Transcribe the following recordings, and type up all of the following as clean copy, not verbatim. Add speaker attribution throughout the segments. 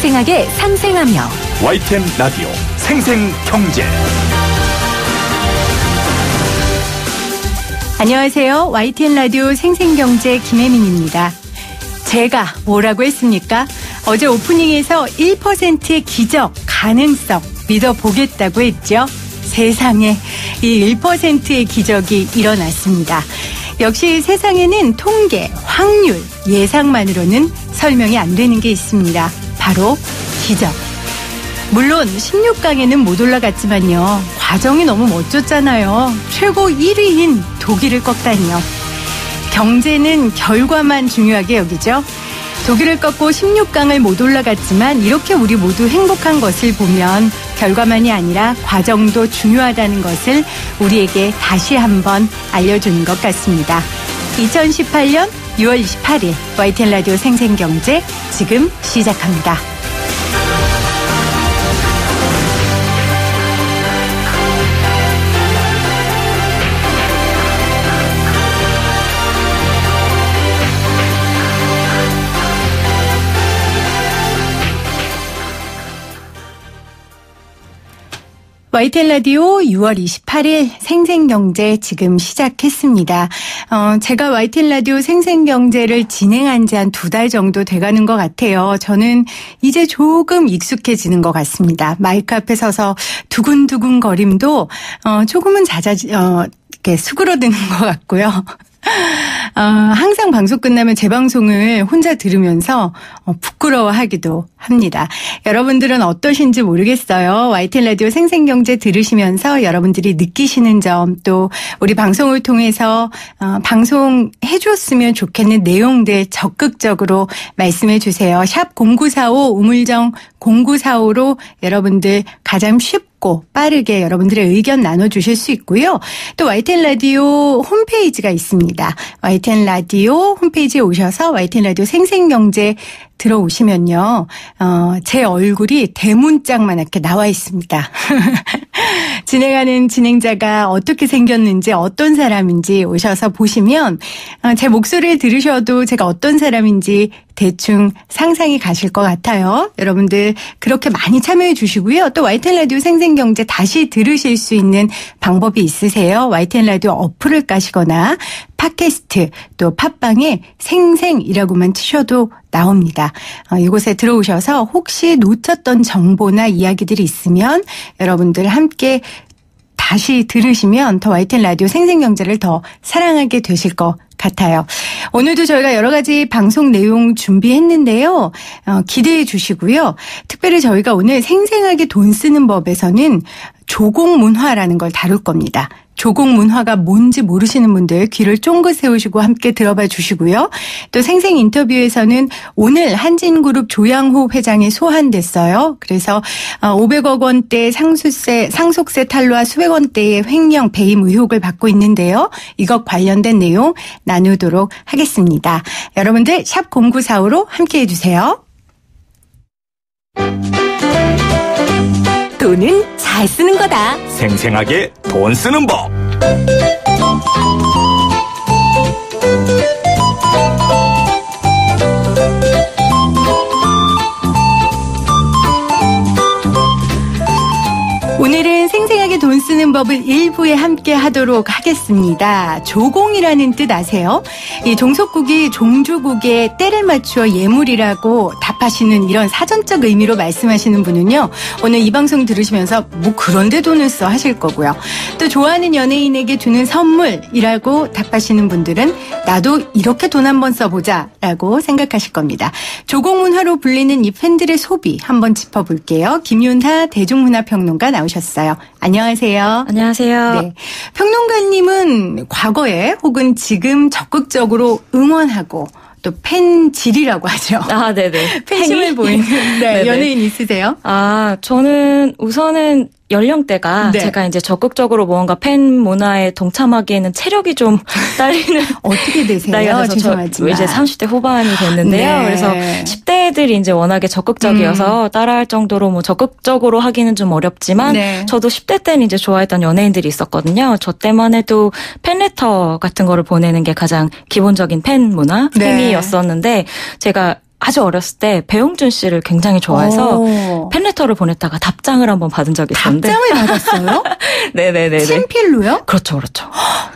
Speaker 1: 생생하게 상생하며
Speaker 2: YTN 라디오 생생경제.
Speaker 3: 안녕하세요. YTN 라디오 생생경제 김혜민입니다. 제가 뭐라고 했습니까? 어제 오프닝에서 1%의 기적, 가능성 믿어보겠다고 했죠. 세상에 이 1%의 기적이 일어났습니다. 역시 세상에는 통계, 확률, 예상만으로는 설명이 안 되는 게 있습니다. 바로 기적. 물론 16강에는 못 올라갔지만요. 과정이 너무 멋졌잖아요. 최고 1위인 독일을 꺾다니요. 경제는 결과만 중요하게 여기죠. 독일을 꺾고 16강을 못 올라갔지만 이렇게 우리 모두 행복한 것을 보면 결과만이 아니라 과정도 중요하다는 것을 우리에게 다시 한번 알려주는 것 같습니다. 2018년 6월 28일 YTN 라디오 생생경제 지금 시작합니다. YTN 라디오 6월 28일 생생경제 지금 시작했습니다. 제가 YTN 라디오 생생경제를 진행한 지 한 2달 정도 돼가는 것 같아요. 저는 이제 조금 익숙해지는 것 같습니다. 마이크 앞에 서서 두근두근 거림도 조금은 이렇게 수그러드는 것 같고요. 항상 방송 끝나면 제 방송을 혼자 들으면서 부끄러워하기도 합니다. 여러분들은 어떠신지 모르겠어요. YTN 라디오 생생경제 들으시면서 여러분들이 느끼시는 점, 또 우리 방송을 통해서 방송해 줬으면 좋겠는 내용들 적극적으로 말씀해 주세요. 샵 0945 우물정 0945로 여러분들 가장 쉽고 빠르게 여러분들의 의견 나눠주실 수 있고요. 또 YTN 라디오 홈페이지가 있습니다. YTN 라디오 홈페이지에 오셔서 YTN 라디오 생생경제 들어오시면요. 제 얼굴이 대문짝만하게 나와 있습니다. 진행하는 진행자가 어떻게 생겼는지 어떤 사람인지 오셔서 보시면 제 목소리를 들으셔도 제가 어떤 사람인지 대충 상상이 가실 것 같아요. 여러분들 그렇게 많이 참여해 주시고요. 또 YTN 라디오 생생경제 다시 들으실 수 있는 방법이 있으세요. YTN 라디오 어플을 까시거나 팟캐스트 또 팟빵에 생생이라고만 치셔도 나옵니다. 이곳에 들어오셔서 혹시 놓쳤던 정보나 이야기들이 있으면 여러분들 함께 다시 들으시면 더 YTN 라디오 생생경제를 더 사랑하게 되실 것 같아요. 오늘도 저희가 여러 가지 방송 내용 준비했는데요. 기대해 주시고요. 특별히 저희가 오늘 생생하게 돈 쓰는 법에서는 조공문화라는 걸 다룰 겁니다. 조공문화가 뭔지 모르시는 분들 귀를 쫑긋 세우시고 함께 들어봐 주시고요. 또 생생 인터뷰에서는 오늘 한진그룹 조양호 회장이 소환됐어요. 그래서 500억 원대 상속세 탈루와 수백 원대의 횡령 배임 의혹을 받고 있는데요. 이것 관련된 내용 나누도록 하겠습니다. 여러분들 샵 0945로 함께해 주세요.
Speaker 1: 돈은 잘 쓰는 거다.
Speaker 2: 생생하게 돈 쓰는 법.
Speaker 3: 오늘은 생생하게 돈 쓰는 법을 일부에 함께 하도록 하겠습니다. 조공이라는 뜻 아세요? 이 종속국이 종주국에 때를 맞추어 예물이라고 답하시는 이런 사전적 의미로 말씀하시는 분은요. 오늘 이 방송 들으시면서 뭐 그런데 돈을 써 하실 거고요. 또 좋아하는 연예인에게 주는 선물이라고 답하시는 분들은 나도 이렇게 돈 한번 써보자 라고 생각하실 겁니다. 조공문화로 불리는 이 팬들의 소비 한번 짚어볼게요. 김윤하 대중문화평론가 나오셨어요. 안녕하세요.
Speaker 4: 안녕하세요.
Speaker 3: 네, 평론가님은 과거에 혹은 지금 적극적으로 응원하고 또 팬질이라고 하죠.
Speaker 4: 아, 네네.
Speaker 3: 팬심을 보이는 네, 연예인 있으세요?
Speaker 4: 저는 우선은 연령대가
Speaker 3: 네.
Speaker 4: 제가 이제 적극적으로 뭔가 팬 문화에 동참하기에는 체력이 좀 딸리는
Speaker 3: 어떻게 되세요?
Speaker 4: 나이가 돼서
Speaker 3: 죄송하지만.
Speaker 4: 이제 30대 후반이 됐는데요.
Speaker 3: 네.
Speaker 4: 그래서 10대들이 이제 워낙에 적극적이어서 따라할 정도로 뭐 적극적으로 하기는 좀 어렵지만
Speaker 3: 네.
Speaker 4: 저도 10대 때는 이제 좋아했던 연예인들이 있었거든요. 저 때만 해도 팬레터 같은 거를 보내는 게 가장 기본적인 팬 문화,
Speaker 3: 네.
Speaker 4: 행위였었는데 제가 아주 어렸을 때 배용준 씨를 굉장히 좋아해서 팬레터를 보냈다가 답장을 한번 받은 적이 있었는데.
Speaker 3: 답장을 받았어요?
Speaker 4: 네네네.
Speaker 3: 친필로요?
Speaker 4: 그렇죠, 그렇죠.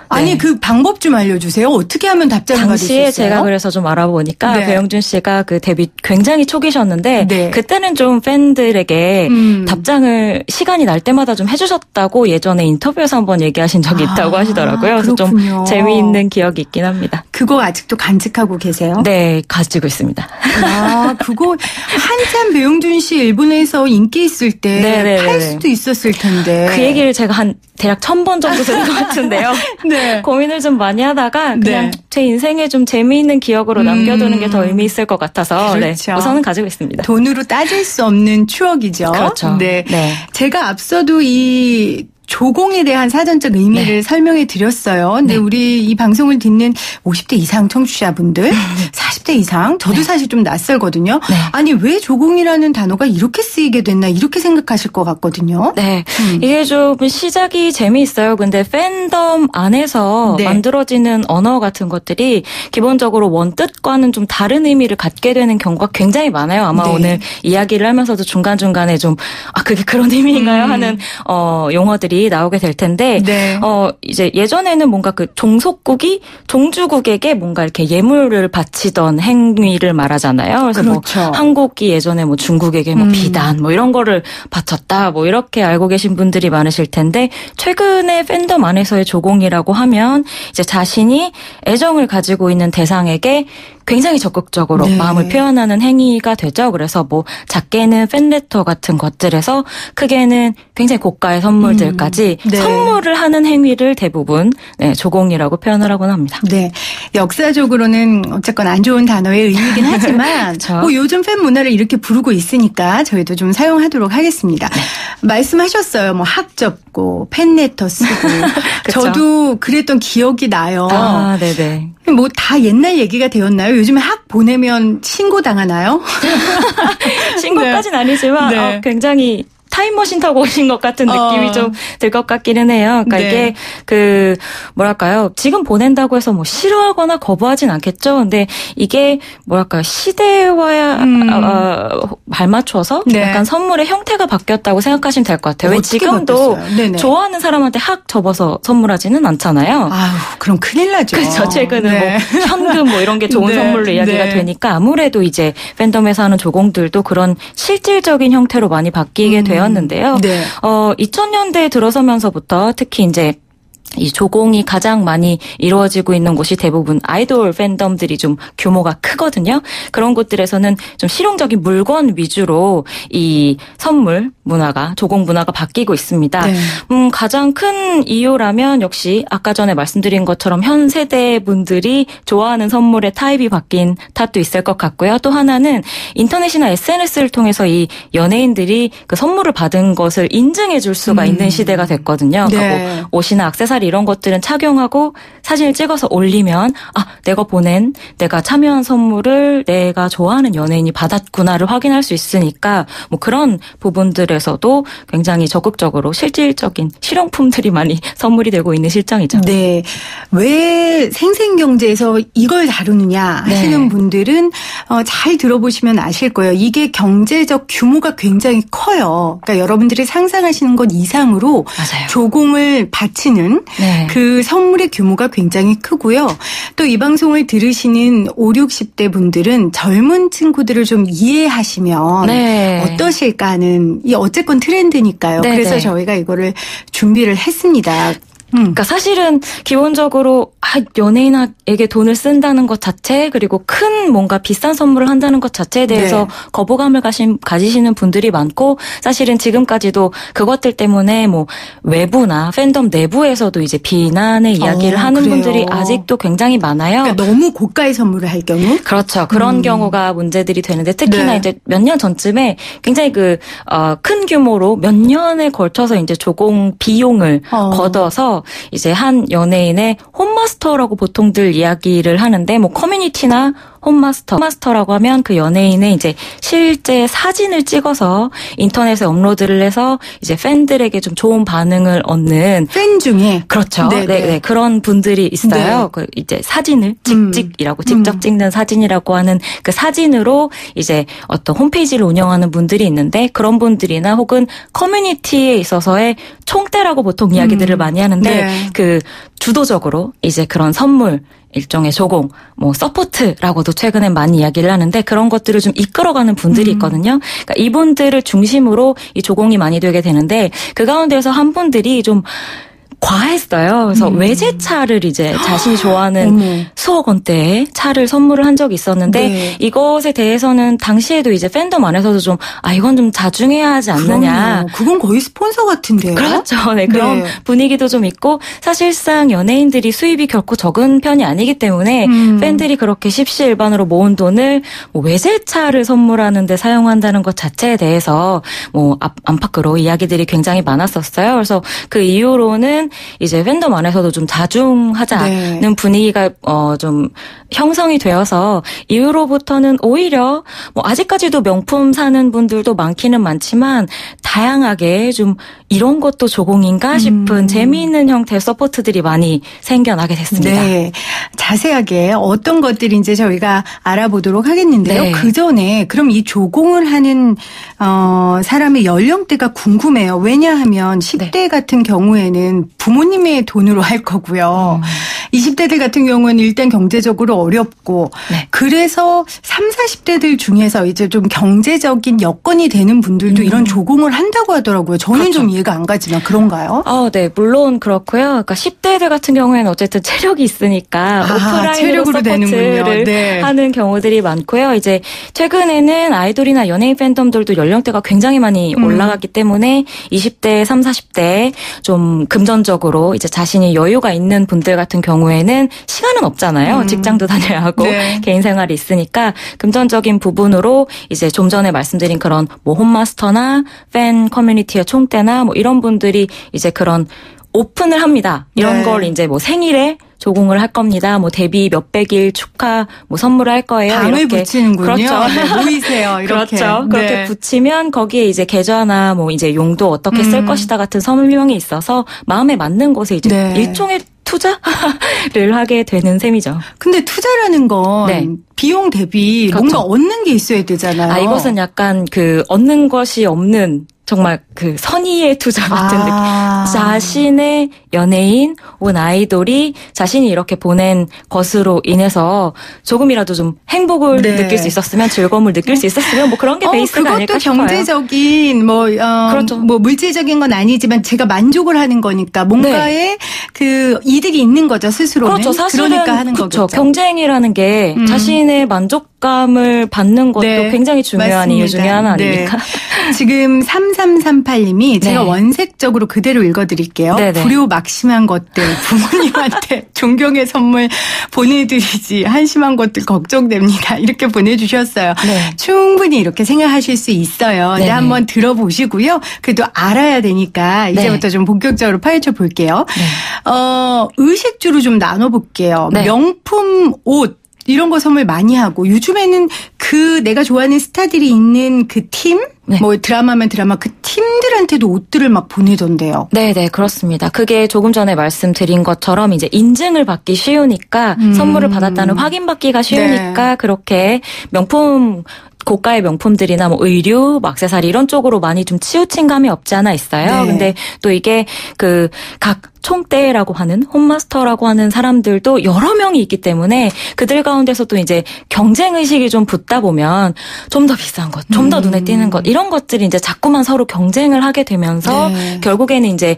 Speaker 3: 아니
Speaker 4: 네.
Speaker 3: 그 방법 좀 알려주세요. 어떻게 하면 답장을 받을 수 있어요?
Speaker 4: 당시에 제가 그래서 좀 알아보니까
Speaker 3: 네.
Speaker 4: 배용준 씨가 그 데뷔 굉장히 초기셨는데
Speaker 3: 네.
Speaker 4: 그때는 좀 팬들에게 답장을 시간이 날 때마다 좀 해주셨다고 예전에 인터뷰에서 한번 얘기하신 적이 있다고 하시더라고요. 그래서
Speaker 3: 그렇군요.
Speaker 4: 좀 재미있는 기억이 있긴 합니다.
Speaker 3: 그거 아직도 간직하고 계세요?
Speaker 4: 네, 가지고 있습니다.
Speaker 3: 아, 그거 한참 배용준 씨 일본에서 인기 있을 때
Speaker 4: 네네네네.
Speaker 3: 팔 수도 있었을 텐데.
Speaker 4: 그 얘기를 제가 한 대략 1000번 정도 들은 것 같은데요.
Speaker 3: 네.
Speaker 4: 고민을 좀 많이 하다가 그냥
Speaker 3: 네.
Speaker 4: 제 인생에 좀 재미있는 기억으로 남겨두는 게 더 의미 있을 것 같아서
Speaker 3: 그렇죠.
Speaker 4: 네, 우선은 가지고 있습니다.
Speaker 3: 돈으로 따질 수 없는 추억이죠.
Speaker 4: 그렇죠.
Speaker 3: 네.
Speaker 4: 네.
Speaker 3: 제가 앞서도 이 조공에 대한 사전적 의미를
Speaker 4: 네.
Speaker 3: 설명해 드렸어요. 근데
Speaker 4: 네.
Speaker 3: 우리 이 방송을 듣는 50대 이상 청취자분들, 40대 이상, 저도 사실 좀 낯설거든요.
Speaker 4: 네.
Speaker 3: 아니, 왜 조공이라는 단어가 이렇게 쓰이게 됐나, 이렇게 생각하실 것 같거든요.
Speaker 4: 네. 이게 좀 시작이 재미있어요. 근데 팬덤 안에서
Speaker 3: 네.
Speaker 4: 만들어지는 언어 같은 것들이 기본적으로 원뜻과는 좀 다른 의미를 갖게 되는 경우가 굉장히 많아요. 아마
Speaker 3: 네.
Speaker 4: 오늘 이야기를 하면서도 중간중간에 좀, 그게 그런 의미인가요? 하는, 용어들이 나오게 될 텐데,
Speaker 3: 네.
Speaker 4: 이제 예전에는 뭔가 그 종속국이 종주국에게 뭔가 이렇게 예물을 바치던 행위를 말하잖아요. 그래서
Speaker 3: 그렇죠.
Speaker 4: 뭐 한국이 예전에 뭐 중국에게 뭐 비단 뭐 이런 거를 바쳤다 뭐 이렇게 알고 계신 분들이 많으실 텐데 최근에 팬덤 안에서의 조공이라고 하면 이제 자신이 애정을 가지고 있는 대상에게 굉장히 적극적으로
Speaker 3: 네.
Speaker 4: 마음을 표현하는 행위가 되죠. 그래서 뭐 작게는 팬레터 같은 것들에서 크게는 굉장히 고가의 선물들까지
Speaker 3: 네.
Speaker 4: 선물을 하는 행위를 대부분 조공이라고 표현을 하곤 합니다.
Speaker 3: 네. 역사적으로는 어쨌건 안 좋은 단어의 의미이긴 하지만
Speaker 4: 그쵸.
Speaker 3: 뭐 요즘 팬 문화를 이렇게 부르고 있으니까 저희도 좀 사용하도록 하겠습니다. 말씀하셨어요. 뭐 학 접고 팬레터 쓰고
Speaker 4: 그쵸.
Speaker 3: 저도 그랬던 기억이 나요.
Speaker 4: 아, 네네.
Speaker 3: 뭐 다 옛날 얘기가 되었나요? 요즘에 학 보내면 신고 당하나요?
Speaker 4: 신고까지는 아니지만
Speaker 3: 네.
Speaker 4: 굉장히 타임머신 타고 오신 것 같은 느낌이 좀 들 것 같기는 해요. 그러니까
Speaker 3: 네.
Speaker 4: 이게 그 뭐랄까요? 지금 보낸다고 해서 뭐 싫어하거나 거부하진 않겠죠. 근데 이게 뭐랄까요? 시대와 발맞춰서
Speaker 3: 네.
Speaker 4: 약간 선물의 형태가 바뀌었다고 생각하시면 될 것 같아요. 왜
Speaker 3: 어떻게
Speaker 4: 지금도
Speaker 3: 바뀌었어요? 네네.
Speaker 4: 좋아하는 사람한테 학 접어서 선물하지는 않잖아요.
Speaker 3: 아유, 그럼 큰일 나죠.
Speaker 4: 그렇죠. 최근은
Speaker 3: 네.
Speaker 4: 뭐 현금 뭐 이런 게 좋은
Speaker 3: 네,
Speaker 4: 선물로 이야기가
Speaker 3: 네.
Speaker 4: 되니까 아무래도 이제 팬덤에서 하는 조공들도 그런 실질적인 형태로 많이 바뀌게 되었는데요.
Speaker 3: 네.
Speaker 4: 2000년대에 들어서면서부터 특히 이제 이 조공이 가장 많이 이루어지고 있는 곳이 대부분 아이돌 팬덤들이 좀 규모가 크거든요. 그런 곳들에서는 좀 실용적인 물건 위주로 이 선물 문화가 조공 문화가 바뀌고 있습니다.
Speaker 3: 네.
Speaker 4: 가장 큰 이유라면 역시 아까 전에 말씀드린 것처럼 현 세대 분들이 좋아하는 선물의 타입이 바뀐 탓도 있을 것 같고요. 또 하나는 인터넷이나 SNS를 통해서 이 연예인들이 그 선물을 받은 것을 인증해 줄 수가 있는 시대가 됐거든요.
Speaker 3: 네.
Speaker 4: 그러니까 뭐 옷이나 액세서리 이런 것들은 착용하고 사진을 찍어서 올리면 내가 참여한 선물을 내가 좋아하는 연예인이 받았구나를 확인할 수 있으니까 뭐 그런 부분들에서도 굉장히 적극적으로 실질적인 실용품들이 많이 선물이 되고 있는 실정이죠.
Speaker 3: 네. 왜 생생경제에서 이걸 다루느냐 하시는
Speaker 4: 네.
Speaker 3: 분들은 잘 들어보시면 아실 거예요. 이게 경제적 규모가 굉장히 커요. 그러니까 여러분들이 상상하시는 것 이상으로
Speaker 4: 맞아요.
Speaker 3: 조공을 바치는
Speaker 4: 네.
Speaker 3: 그 선물의 규모가 굉장히 크고요. 또 이 방송을 들으시는 5, 60대 분들은 젊은 친구들을 좀 이해하시면
Speaker 4: 네.
Speaker 3: 어떠실까 하는 이 어쨌건 트렌드니까요.
Speaker 4: 네,
Speaker 3: 그래서
Speaker 4: 네.
Speaker 3: 저희가 이거를 준비를 했습니다.
Speaker 4: 그러니까 사실은 기본적으로 연예인에게 돈을 쓴다는 것 자체 그리고 큰 뭔가 비싼 선물을 한다는 것 자체에 대해서
Speaker 3: 네.
Speaker 4: 거부감을 가지시는 분들이 많고 사실은 지금까지도 그것들 때문에 뭐 외부나 팬덤 내부에서도 이제 비난의 이야기를 하는
Speaker 3: 그래요.
Speaker 4: 분들이 아직도 굉장히 많아요.
Speaker 3: 그러니까 너무 고가의 선물을 할 경우?
Speaker 4: 그렇죠. 그런 경우가 문제들이 되는데 특히나
Speaker 3: 네.
Speaker 4: 이제 몇 년 전쯤에 굉장히 큰 규모로 몇 년에 걸쳐서 이제 조공 비용을 걷어서 이제 한 연예인의 홈마스터라고 보통들 이야기를 하는데 뭐 커뮤니티나 홈마스터라고 하면 그 연예인의 이제 실제 사진을 찍어서 인터넷에 업로드를 해서 이제 팬들에게 좀 좋은 반응을 얻는
Speaker 3: 팬 중에
Speaker 4: 그렇죠. 네, 그런 분들이 있어요. 그 이제 사진을 직접 찍는 사진이라고 하는 그 사진으로 이제 어떤 홈페이지를 운영하는 분들이 있는데 그런 분들이나 혹은 커뮤니티에 있어서의 총대라고 보통 이야기들을 많이 하는데 그 주도적으로 이제 그런 선물 일종의 조공, 서포트라고도 최근에 많이 이야기를 하는데 그런 것들을 좀 이끌어가는 분들이 있거든요. 그러니까 이분들을 중심으로 이 조공이 많이 되게 되는데 그 가운데서 한 분들이 좀 과했어요. 그래서 외제차를 이제 자신이 좋아하는 수억 원대의 차를 선물을 한 적이 있었는데 이것에 대해서는 당시에도 이제 팬덤 안에서도 좀 이건 좀 자중해야 하지 않느냐.
Speaker 3: 그럼요. 그건 거의 스폰서 같은데요.
Speaker 4: 그렇죠. 네, 그런 분위기도 좀 있고 사실상 연예인들이 수입이 결코 적은 편이 아니기 때문에 팬들이 그렇게 십시일반으로 모은 돈을 외제차를 선물하는 데 사용한다는 것 자체에 대해서 안팎으로 이야기들이 굉장히 많았었어요. 그래서 그 이후로는 이제 팬덤 안에서도 좀 자중하자는 분위기가 좀 형성이 되어서 이후로부터는 오히려 아직까지도 명품 사는 분들도 많기는 많지만 다양하게 좀 이런 것도 조공인가 싶은 재미있는 형태의 서포트들이 많이 생겨나게 됐습니다.
Speaker 3: 네, 자세하게 어떤 것들이 이제 저희가 알아보도록 하겠는데요. 그 전에 그럼 이 조공을 하는 사람의 연령대가 궁금해요. 왜냐하면 10대 같은 경우에는 부모님의 돈으로 할 거고요. 20대들 같은 경우는 일단 경제적으로 어렵고 그래서 30, 40대들 중에서 이제 좀 경제적인 여건이 되는 분들도 이런 조공을 한다고 하더라고요. 저는 좀 이해가 안 가지만 그런가요?
Speaker 4: 네, 물론 그렇고요. 그러니까 10대들 같은 경우에는 어쨌든 체력이 있으니까 오프라인으로 서포트를 하는 경우들이 많고요. 이제 최근에는 아이돌이나 연예인 팬덤들도 연령대가 굉장히 많이 올라갔기 때문에 20대, 30, 40대 좀 금전적으로 이제 자신이 여유가 있는 분들 같은 경우에는 시간은 없잖아요. 직장도 다녀야 하고 개인 생활이 있으니까 금전적인 부분으로 이제 좀 전에 말씀드린 그런 홈마스터나 팬 커뮤니티의 총대나 이런 분들이 이제 그런 오픈을 합니다. 이런 걸 이제 생일에 조공을 할 겁니다. 데뷔 몇백일 축하 선물을 할 거예요.
Speaker 3: 당을
Speaker 4: 이렇게
Speaker 3: 붙이는군요.
Speaker 4: 그렇죠.
Speaker 3: 네, 모이세요. 이렇게.
Speaker 4: 그렇죠. 그렇게 붙이면 거기에 이제 계좌나 이제 용도 어떻게 쓸 것이다 같은 설명이 있어서 마음에 맞는 곳에 이제 일종의 투자를 하게 되는 셈이죠.
Speaker 3: 근데 투자라는 건 비용 대비 뭔가 얻는 게 있어야 되잖아요.
Speaker 4: 이것은 약간 얻는 것이 없는 정말 선의의 투자 같은 느낌. 자신의 연예인 혹은 아이돌이 자신이 이렇게 보낸 것으로 인해서 조금이라도 좀 행복을 느낄 수 있었으면 즐거움을 느낄 수 있었으면 그런 게 베이스가 아닐까 싶어요.
Speaker 3: 그것도 경제적인
Speaker 4: 그렇죠.
Speaker 3: 물질적인 건 아니지만 제가 만족을 하는 거니까 뭔가의 이득이 있는 거죠 스스로는.
Speaker 4: 그렇죠. 사실은
Speaker 3: 그러니까 하는 거겠죠.
Speaker 4: 경쟁이라는 게 자신의 만족감을 받는 것도 굉장히 중요한 이유 중에 하나 아닙니까?
Speaker 3: 지금 3338님이 제가 원색적으로 그대로 읽어드릴게요. 불효막심한 것들 부모님한테 존경의 선물 보내드리지 한심한 것들 걱정됩니다. 이렇게 보내주셨어요. 충분히 이렇게 생각하실 수 있어요. 근데 한번 들어보시고요. 그래도 알아야 되니까 이제부터 좀 본격적으로 파헤쳐 볼게요. 의식주로 좀 나눠볼게요. 명품 옷 이런 거 선물 많이 하고 요즘에는 내가 좋아하는 스타들이 있는 그 팀? 드라마면 드라마 그 팀들한테도 옷들을 막 보내던데요. 네네, 그렇습니다. 그게 조금 전에 말씀드린 것처럼 이제 인증을 받기 쉬우니까 선물을 받았다는 확인받기가 쉬우니까 그렇게 고가의 명품들이나 의류, 액세서리 이런 쪽으로 많이 좀 치우친 감이 없지 않아 있어요. 근데 또 이게 각 총대라고 하는 홈마스터라고 하는 사람들도 여러 명이 있기 때문에 그들 가운데서도 이제 경쟁 의식이 좀 붙다 보면 좀 더 비싼 것, 좀 더 눈에 띄는 것 이런 것들이 이제 자꾸만 서로 경쟁을 하게 되면서 결국에는 이제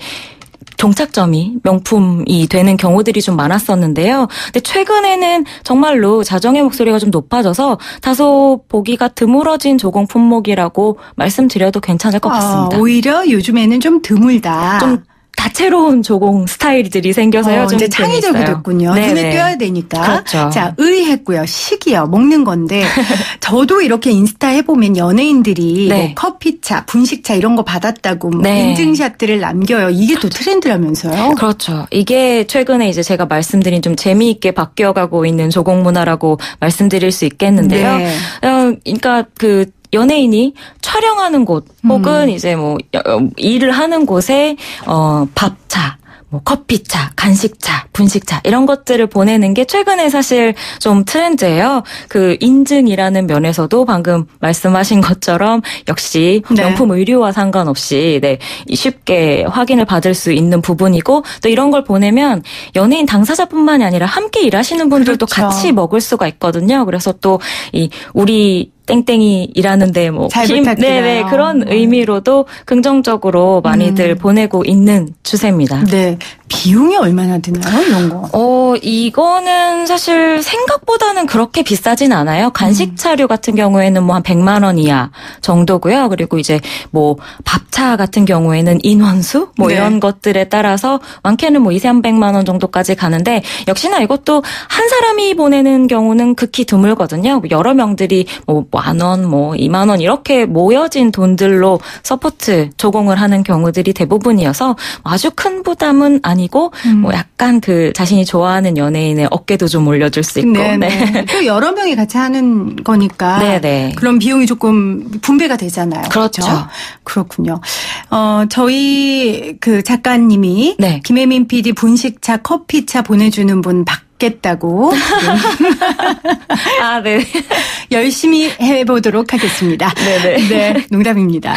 Speaker 3: 종착점이 명품이 되는 경우들이 좀 많았었는데요. 근데 최근에는 정말로 자정의 목소리가 좀 높아져서 다소 보기가 드물어진 조공 품목이라고 말씀드려도 괜찮을 것 같습니다. 오히려 요즘에는 좀 드물다.
Speaker 4: 좀 다채로운 조공 스타일들이 생겨서요. 좀
Speaker 3: 이제 창의적이
Speaker 4: 재밌어요.
Speaker 3: 됐군요.
Speaker 4: 네네.
Speaker 3: 눈에 띄어야 되니까.
Speaker 4: 그렇죠.
Speaker 3: 자, 의했고요. 식이요. 먹는 건데 저도 이렇게 인스타 해보면 연예인들이
Speaker 4: 네.
Speaker 3: 뭐 커피차, 분식차 이런 거 받았다고 뭐
Speaker 4: 네.
Speaker 3: 인증샷들을 남겨요. 이게 또 트렌드라면서요?
Speaker 4: 그렇죠. 이게 최근에 이제 제가 말씀드린 좀 재미있게 바뀌어가고 있는 조공 문화라고 말씀드릴 수 있겠는데요.
Speaker 3: 네.
Speaker 4: 그러니까 그 연예인이 촬영하는 곳 혹은 이제 뭐 일을 하는 곳에 밥차, 뭐 커피차, 간식차, 분식차 이런 것들을 보내는 게 최근에 사실 좀 트렌드예요. 그 인증이라는 면에서도 방금 말씀하신 것처럼 역시
Speaker 3: 네.
Speaker 4: 명품 의류와 상관없이 쉽게 확인을 받을 수 있는 부분이고 또 이런 걸 보내면 연예인 당사자뿐만이 아니라 함께 일하시는 분들도
Speaker 3: 그렇죠.
Speaker 4: 같이 먹을 수가 있거든요. 그래서 또 이 우리 땡땡이 일하는데 뭐
Speaker 3: 잘 부탁드려요.
Speaker 4: 네네 그런 의미로도 긍정적으로 많이들 보내고 있는 추세입니다.
Speaker 3: 네. 비용이 얼마나 드나요? 이런 거.
Speaker 4: 이거는 사실 생각보다는 그렇게 비싸진 않아요. 간식 차류 같은 경우에는 뭐 한 100만 원 이하 정도고요. 그리고 이제 뭐 밥차 같은 경우에는 인원수 뭐
Speaker 3: 네.
Speaker 4: 이런 것들에 따라서 많게는 뭐 200~300만 원 정도까지 가는데 역시나 이것도 한 사람이 보내는 경우는 극히 드물거든요. 여러 명들이 뭐 10,000원, 뭐 2만 원 이렇게 모여진 돈들로 서포트 조공을 하는 경우들이 대부분이어서 아주 큰 부담은 아니고 뭐 약간 그 자신이 좋아하는 연예인의 어깨도 좀 올려줄 수 있고.
Speaker 3: 네. 또 여러 명이 같이 하는 거니까
Speaker 4: 네네.
Speaker 3: 그런 비용이 조금 분배가 되잖아요.
Speaker 4: 그렇죠.
Speaker 3: 그렇군요. 저희 그 작가님이
Speaker 4: 네.
Speaker 3: 김혜민 PD 분식차, 커피차 보내주는 분 받겠다고
Speaker 4: 아, 네.
Speaker 3: 열심히 해보도록 하겠습니다.
Speaker 4: 네네.
Speaker 3: 네, 농담입니다.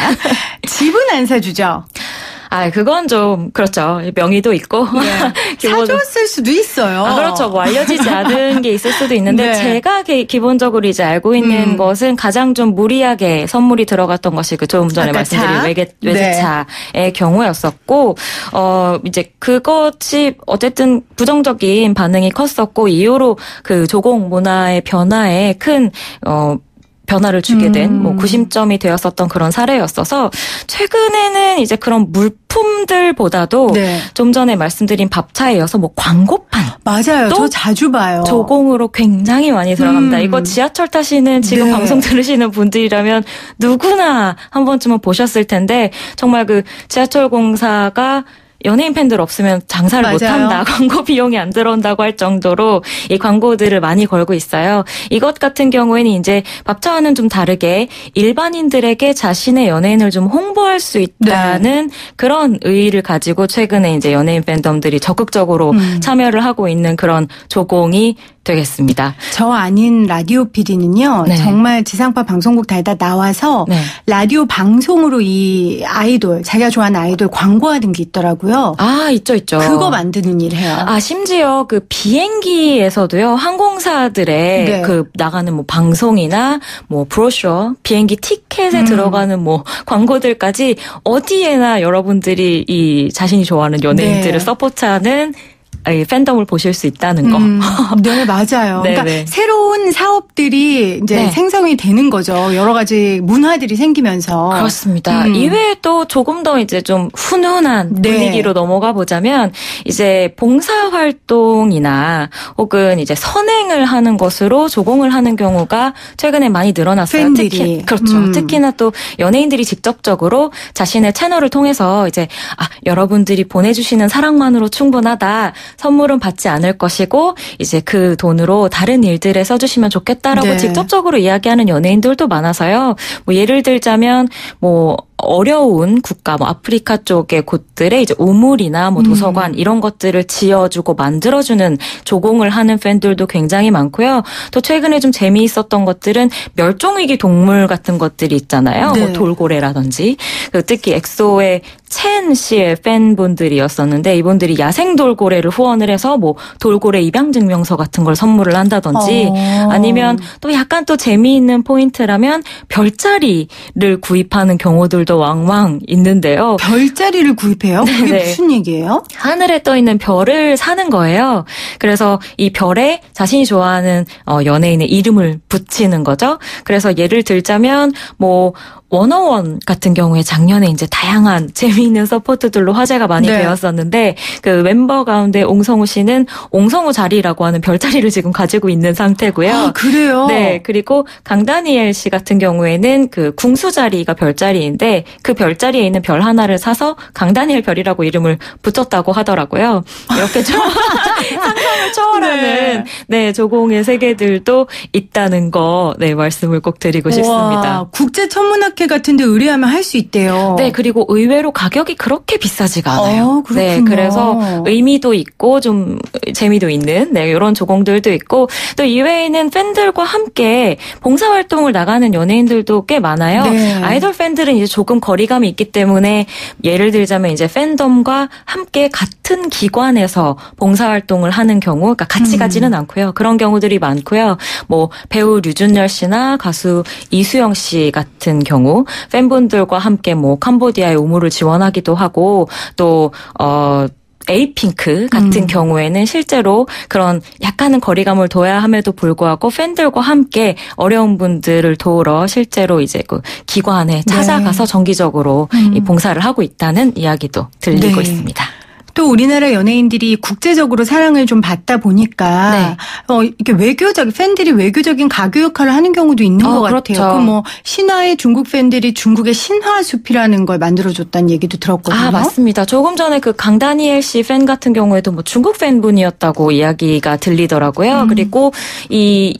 Speaker 3: 집은 안 사주죠?
Speaker 4: 그건 좀 그렇죠. 명의도 있고.
Speaker 3: 사줬을 수도 있어요.
Speaker 4: 그렇죠. 뭐 알려지지 않은 게 있을 수도 있는데
Speaker 3: 네.
Speaker 4: 제가 기본적으로 이제 알고 있는 것은 가장 좀 무리하게 선물이 들어갔던 것이 그 조금 전에 말씀드린 외제차의 경우였었고 이제 그것이 어쨌든 부정적인 반응이 컸었고 이후로 그 조공 문화의 변화에 큰 변화를 주게 된 뭐 구심점이 되었었던 그런 사례였어서 최근에는 이제 그런 물품들보다도
Speaker 3: 네.
Speaker 4: 좀 전에 말씀드린 밥차에 이어서 뭐 광고판
Speaker 3: 맞아요.
Speaker 4: 또
Speaker 3: 저 자주 봐요.
Speaker 4: 조공으로 굉장히 많이 들어갑니다. 이거 지하철 타시는 지금
Speaker 3: 네.
Speaker 4: 방송 들으시는 분들이라면 누구나 한 번쯤은 보셨을 텐데 정말 그 지하철 공사가 연예인 팬들 없으면 장사를
Speaker 3: 맞아요.
Speaker 4: 못한다. 광고 비용이 안 들어온다고 할 정도로 이 광고들을 많이 걸고 있어요. 이것 같은 경우에는 이제 밥차와는 좀 다르게 일반인들에게 자신의 연예인을 좀 홍보할 수 있다는 그런 의의를 가지고 최근에 이제 연예인 팬덤들이 적극적으로 참여를 하고 있는 그런 조공이 되겠습니다.
Speaker 3: 저 아닌 라디오 PD는요.
Speaker 4: 네.
Speaker 3: 정말 지상파 방송국 달다 나와서
Speaker 4: 네.
Speaker 3: 라디오 방송으로 이 아이돌, 자기가 좋아하는 아이돌 광고하는 게 있더라고요.
Speaker 4: 있죠.
Speaker 3: 그거 만드는 일 해요.
Speaker 4: 심지어 그 비행기에서도요, 항공사들의
Speaker 3: 네.
Speaker 4: 그 나가는 뭐 방송이나 뭐 브로셔, 비행기 티켓에 들어가는 뭐 광고들까지 어디에나 여러분들이 이 자신이 좋아하는 연예인들을
Speaker 3: 네.
Speaker 4: 서포트하는 이 팬덤을 보실 수 있다는 거.
Speaker 3: 네, 맞아요.
Speaker 4: 네,
Speaker 3: 그러니까
Speaker 4: 네.
Speaker 3: 새로운 사업들이 이제
Speaker 4: 네.
Speaker 3: 생성이 되는 거죠. 여러 가지 문화들이 생기면서.
Speaker 4: 그렇습니다. 이외에 또 조금 더 이제 좀 훈훈한
Speaker 3: 네.
Speaker 4: 분위기로 넘어가 보자면 이제 봉사활동이나 혹은 이제 선행을 하는 것으로 조공을 하는 경우가 최근에 많이 늘어났어요.
Speaker 3: 팬들이.
Speaker 4: 그렇죠. 특히나 또 연예인들이 직접적으로 자신의 채널을 통해서 이제 여러분들이 보내주시는 사랑만으로 충분하다. 선물은 받지 않을 것이고 이제 그 돈으로 다른 일들에 써주시면 좋겠다라고
Speaker 3: 네.
Speaker 4: 직접적으로 이야기하는 연예인들도 많아서요. 뭐 예를 들자면 뭐 어려운 국가, 뭐 아프리카 쪽의 곳들에 이제 우물이나 뭐 도서관 이런 것들을 지어주고 만들어주는 조공을 하는 팬들도 굉장히 많고요. 또 최근에 좀 재미있었던 것들은 멸종위기 동물 같은 것들이 있잖아요.
Speaker 3: 네.
Speaker 4: 뭐 돌고래라든지 특히 엑소의 첸 씨의 팬분들이었었는데 이분들이 야생 돌고래를 후원을 해서 뭐 돌고래 입양 증명서 같은 걸 선물을 한다든지 아니면 또 약간 또 재미있는 포인트라면 별자리를 구입하는 경우들도 왕왕 있는데요.
Speaker 3: 별자리를 구입해요? 그게
Speaker 4: 네.
Speaker 3: 무슨 얘기예요?
Speaker 4: 하늘에 떠 있는 별을 사는 거예요. 그래서 이 별에 자신이 좋아하는 연예인의 이름을 붙이는 거죠. 그래서 예를 들자면 뭐 워너원 같은 경우에 작년에 이제 다양한 재미있는 서포트들로 화제가 많이
Speaker 3: 네.
Speaker 4: 되었었는데 그 멤버 가운데 옹성우 씨는 옹성우 자리라고 하는 별자리를 지금 가지고 있는 상태고요.
Speaker 3: 아, 그래요?
Speaker 4: 네, 그리고 강다니엘 씨 같은 경우에는 그 궁수 자리가 별자리인데 그 별자리에 있는 별 하나를 사서 강다니엘 별이라고 이름을 붙였다고 하더라고요. 이렇게 좀 상상을 초월하는 네, 조공의 세계들도 있다는 거 네, 말씀을 꼭 드리고 싶습니다.
Speaker 3: 국제 천문학회 같은데 의뢰하면 할 수 있대요.
Speaker 4: 네, 그리고 의외로 가격이 그렇게 비싸지가 않아요.
Speaker 3: 그렇군요.
Speaker 4: 네, 그래서 의미도 있고 좀 재미도 있는 네, 이런 조공들도 있고 또 이외에는 팬들과 함께 봉사활동을 나가는 연예인들도 꽤 많아요.
Speaker 3: 네.
Speaker 4: 아이돌 팬들은 이제 조금 거리감이 있기 때문에 예를 들자면 이제 팬덤과 함께 같은 기관에서 봉사활동을 하는 경우, 그러니까 같이 가지는 않고요. 그런 경우들이 많고요. 뭐 배우 류준열 씨나 가수 이수영 씨 같은 경우 팬분들과 함께 뭐 캄보디아의 우물을 지원하기도 하고 또 에이핑크 같은 경우에는 실제로 그런 약간은 거리감을 둬야 함에도 불구하고 팬들과 함께 어려운 분들을 도우러 실제로 이제 그 기관에 찾아가서 정기적으로 이 봉사를 하고 있다는 이야기도 들리고
Speaker 3: 네.
Speaker 4: 있습니다.
Speaker 3: 또 우리나라 연예인들이 국제적으로 사랑을 좀 받다 보니까 이렇게 팬들이 외교적인 가교 역할을 하는 경우도 있는 것
Speaker 4: 그렇죠.
Speaker 3: 같아요. 그 뭐 신화의 중국 팬들이 중국의 신화숲이라는 걸 만들어줬다는 얘기도 들었거든요.
Speaker 4: 아, 맞습니다. 조금 전에 그 강다니엘 씨 팬 같은 경우에도 뭐 중국 팬분이었다고 이야기가 들리더라고요. 그리고 이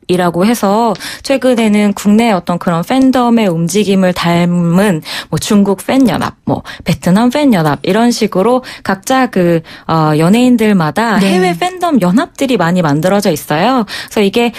Speaker 4: 이라고 해서 최근에는 국내 어떤 그런 팬덤의 움직임을 닮은 뭐 중국 팬연합, 뭐 베트남 팬연합 이런 식으로 각자 그 연예인들마다
Speaker 3: 네.
Speaker 4: 해외 팬덤 연합들이 많이 만들어져 있어요. 그래서 이게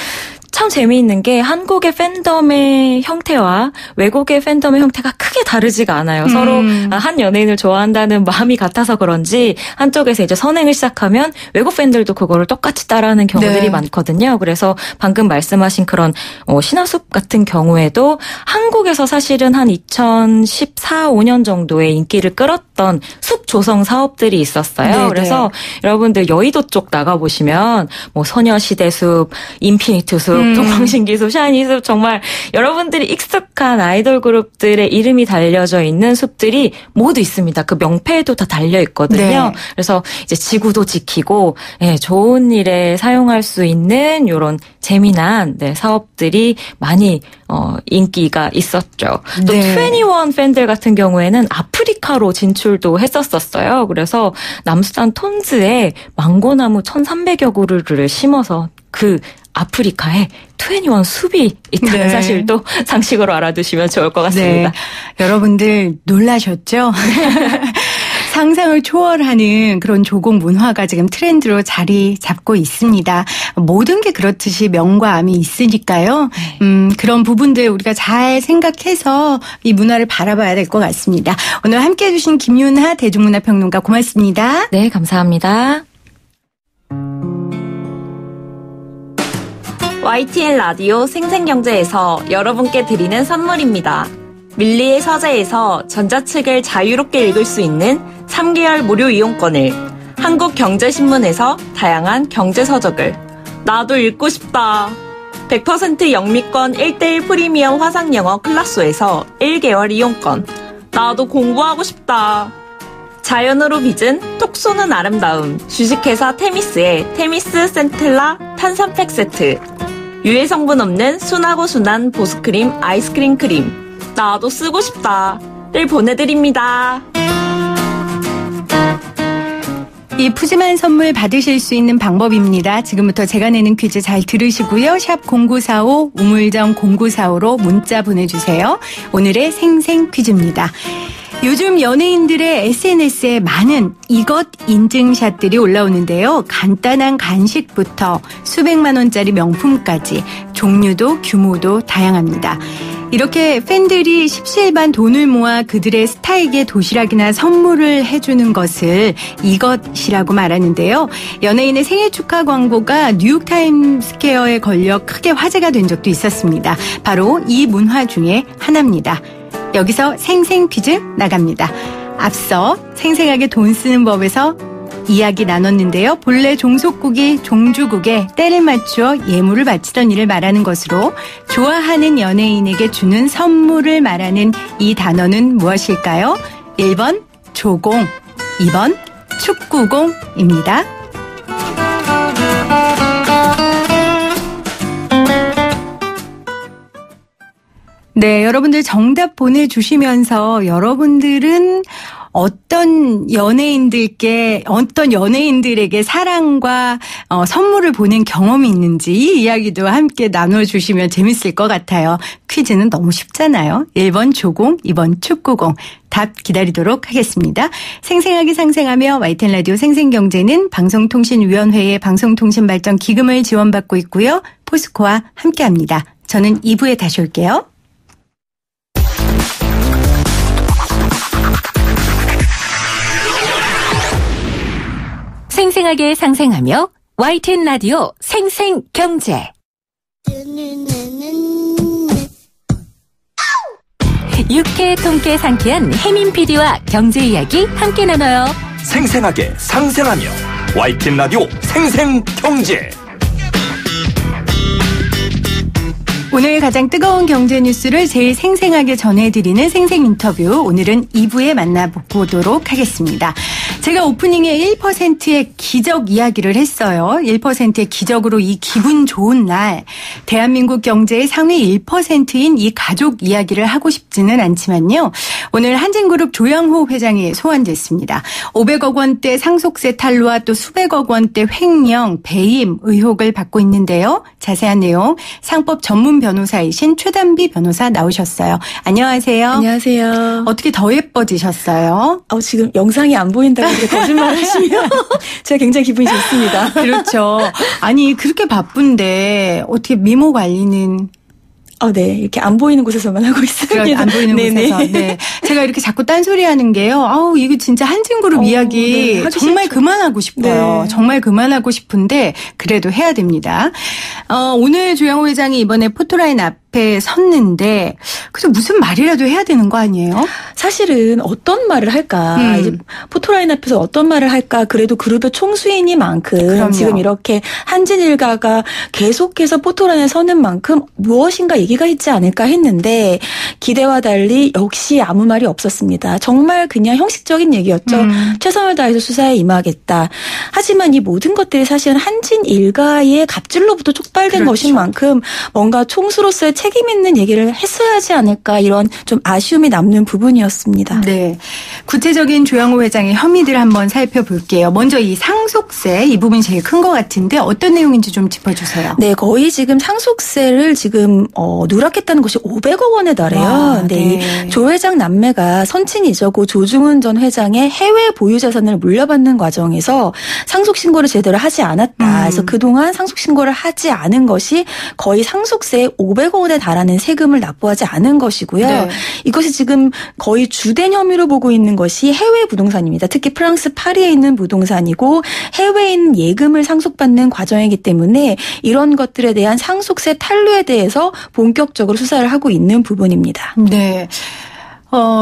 Speaker 4: 참 재미있는 게 한국의 팬덤의 형태와 외국의 팬덤의 형태가 크게 다르지가 않아요. 서로 한 연예인을 좋아한다는 마음이 같아서 그런지 한쪽에서 이제 선행을 시작하면 외국 팬들도 그거를 똑같이 따라하는 경우들이
Speaker 3: 네.
Speaker 4: 많거든요. 그래서 방금 말씀하신 그런 신화숲 같은 경우에도 한국에서 사실은 한 2014, 5년 정도의 인기를 끌었던 숲 조성 사업들이 있었어요.
Speaker 3: 네네.
Speaker 4: 그래서 여러분들 여의도 쪽 나가보시면 뭐 소녀시대 숲, 인피니트 숲, 동방신기숲, 샤이니숲 정말 여러분들이 익숙한 아이돌 그룹들의 이름이 달려져 있는 숲들이 모두 있습니다. 그 명패에도 다 달려 있거든요.
Speaker 3: 네.
Speaker 4: 그래서 이제 지구도 지키고 좋은 일에 사용할 수 있는 이런 재미난 사업들이 많이 인기가 있었죠. 또
Speaker 3: 네.
Speaker 4: 21 팬들 같은 경우에는 아프리카로 진출도 했었어요. 그래서 남수단 톤즈에 망고나무 1,300여 그루를 심어서 그 아프리카에 21 숲이 있다는
Speaker 3: 네.
Speaker 4: 사실도 상식으로 알아두시면 좋을 것 같습니다.
Speaker 3: 네. 여러분들 놀라셨죠? 상상을 초월하는 그런 조공 문화가 지금 트렌드로 자리 잡고 있습니다. 모든 게 그렇듯이 명과 암이 있으니까요. 그런 부분들 우리가 잘 생각해서 이 문화를 바라봐야 될 것 같습니다. 오늘 함께해 주신 김윤하 대중문화평론가 고맙습니다.
Speaker 4: 네, 감사합니다.
Speaker 5: YTN 라디오 생생경제에서 여러분께 드리는 선물입니다. 밀리의 서재에서 전자책을 자유롭게 읽을 수 있는 3개월 무료 이용권을, 한국경제신문에서 다양한 경제서적을, 나도 읽고 싶다. 100% 영미권 1:1 프리미엄 화상영어 클라소에서 1개월 이용권, 나도 공부하고 싶다. 자연으로 빚은 톡 쏘는 아름다움, 주식회사 테미스의 테미스 센텔라 탄산팩 세트, 유해 성분 없는 순하고 순한 보습크림 아이스크림 크림, 나도 쓰고 싶다를 보내드립니다.
Speaker 3: 이 푸짐한 선물 받으실 수 있는 방법입니다. 지금부터 제가 내는 퀴즈 잘 들으시고요. 샵 0945 우물정 0945로 문자 보내주세요. 오늘의 생생 퀴즈입니다. 요즘 연예인들의 SNS에 많은 이것 인증샷들이 올라오는데요. 간단한 간식부터 수백만 원짜리 명품까지 종류도 규모도 다양합니다. 이렇게 팬들이 십시일반 돈을 모아 그들의 스타에게 도시락이나 선물을 해주는 것을 이것이라고 말하는데요. 연예인의 생일 축하 광고가 뉴욕타임스퀘어에 걸려 크게 화제가 된 적도 있었습니다. 바로 이 문화 중에 하나입니다. 여기서 생생 퀴즈 나갑니다. 앞서 생생하게 돈 쓰는 법에서 이야기 나눴는데요. 본래 종속국이 종주국에 때를 맞추어 예물을 바치던 일을 말하는 것으로 좋아하는 연예인에게 주는 선물을 말하는 이 단어는 무엇일까요? 1번 조공, 2번 축구공입니다. 네, 여러분들 정답 보내주시면서 여러분들은 어떤 연예인들에게 사랑과 선물을 보낸 경험이 있는지 이 이야기도 함께 나눠주시면 재밌을 것 같아요. 퀴즈는 너무 쉽잖아요. 1번 조공, 2번 축구공. 답 기다리도록 하겠습니다. 생생하게 상생하며 YTN 라디오 생생경제는 방송통신위원회의 방송통신발전기금을 지원받고 있고요. 포스코와 함께합니다. 저는 2부에 다시 올게요.
Speaker 1: 생생하게 상생하며 YTN 라디오 생생경제. 육회 통쾌 상쾌한 혜민 PD와 경제 이야기 함께 나눠요.
Speaker 2: 생생하게 상생하며 YTN 라디오 생생경제.
Speaker 3: 오늘 가장 뜨거운 경제 뉴스를 제일 생생하게 전해드리는 생생 인터뷰. 오늘은 2부에 만나보도록 하겠습니다. 제가 오프닝에 1%의 기적 이야기를 했어요. 1%의 기적으로 이 기분 좋은 날, 대한민국 경제의 상위 1%인 이 가족 이야기를 하고 싶지는 않지만요. 오늘 한진그룹 조양호 회장이 소환됐습니다. 500억 원대 상속세 탈루와 또 수백억 원대 횡령, 배임 의혹을 받고 있는데요. 자세한 내용 상법 전문 변호사이신 최단비 변호사 나오셨어요. 안녕하세요.
Speaker 6: 안녕하세요.
Speaker 3: 어떻게 더 예뻐지셨어요?
Speaker 6: 지금 영상이 안 보인다고 이렇게 거짓말 하시면 제가 굉장히 기분이 좋습니다.
Speaker 3: 그렇죠. 아니 그렇게 바쁜데 어떻게 미모 관리는?
Speaker 6: 네. 이렇게 안 보이는 곳에서만 하고 있습니다.
Speaker 3: 안 보이는 곳에서. 네. 제가 이렇게 자꾸 딴소리 하는 게요. 이거 진짜 한진그룹 이야기
Speaker 6: 네.
Speaker 3: 정말
Speaker 6: 싫죠.
Speaker 3: 그만하고 싶어요.
Speaker 6: 네.
Speaker 3: 정말 그만하고 싶은데 그래도 해야 됩니다. 오늘 조양호 회장이 이번에 포토라인 앞에 섰는데 그래서 무슨 말이라도 해야 되는 거 아니에요?
Speaker 6: 사실은 어떤 말을 할까? 이제 포토라인 앞에서 어떤 말을 할까? 그래도 그룹의 총수이니만큼
Speaker 3: 그럼요.
Speaker 6: 지금 이렇게 한진일가가 계속해서 포토라인에 서는 만큼 무엇인가 얘기가 있지 않을까 했는데 기대와 달리 역시 아무 말이 없었습니다. 정말 그냥 형식적인 얘기였죠. 최선을 다해서 수사에 임하겠다. 하지만 이 모든 것들이 사실은 한진일가의 갑질로부터 촉발된
Speaker 3: 그렇죠.
Speaker 6: 것인 만큼 뭔가 총수로서의 책임 있는 얘기를 했어야 하지 않을까 이런 좀 아쉬움이 남는 부분이었습니다.
Speaker 3: 네. 구체적인 조양호 회장의 혐의들 한번 살펴볼게요. 먼저 이 상속세 이 부분이 제일 큰 것 같은데 어떤 내용인지 좀 짚어주세요.
Speaker 6: 네, 거의 지금 상속세를 지금 누락했다는 것이 500억 원에 달해요.
Speaker 3: 네.
Speaker 6: 이 조 회장 남매가 선친이죠. 조중훈 전 회장의 해외 보유 자산을 물려받는 과정에서 상속 신고를 제대로 하지 않았다. 그래서 그동안 상속 신고를 하지 않은 것이 거의 상속세의 500억 원에 달하는 세금을 납부하지 않은 것이고요.
Speaker 3: 네.
Speaker 6: 이것이 지금 거의 주된 혐의로 보고 있는 것이 해외 부동산입니다. 특히 프랑스 파리에 있는 부동산이고 해외에 있는 예금을 상속받는 과정이기 때문에 이런 것들에 대한 상속세 탈루에 대해서 본격적으로 수사를 하고 있는 부분입니다.
Speaker 3: 네.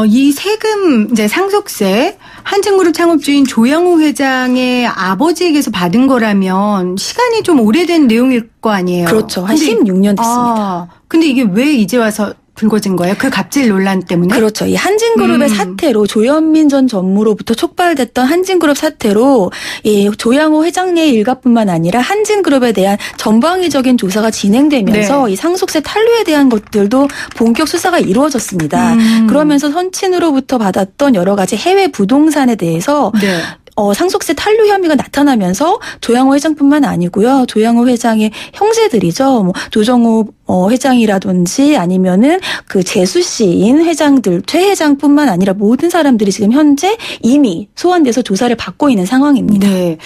Speaker 3: 이 세금, 이제 상속세, 한진그룹 창업주인 조양호 회장의 아버지에게서 받은 거라면 시간이 좀 오래된 내용일 거 아니에요?
Speaker 6: 그렇죠. 한 16년 됐습니다.
Speaker 3: 근데 이게 왜 이제 와서 불거진 거예요? 그 갑질 논란 때문에?
Speaker 6: 그렇죠. 이 한진그룹의 사태로 조현민 전 전무로부터 촉발됐던 한진그룹 사태로 이 조양호 회장의 일가뿐만 아니라 한진그룹에 대한 전방위적인 조사가 진행되면서
Speaker 3: 네.
Speaker 6: 이 상속세 탈루에 대한 것들도 본격 수사가 이루어졌습니다. 그러면서 선친으로부터 받았던 여러 가지 해외 부동산에 대해서
Speaker 3: 네.
Speaker 6: 상속세 탈루 혐의가 나타나면서 조양호 회장뿐만 아니고요. 조양호 회장의 형제들이죠. 뭐 조정호 회장이라든지 아니면은 그 재수 씨인 회장들, 최 회장뿐만 아니라 모든 사람들이 지금 현재 이미 소환돼서 조사를 받고 있는 상황입니다.
Speaker 3: 네.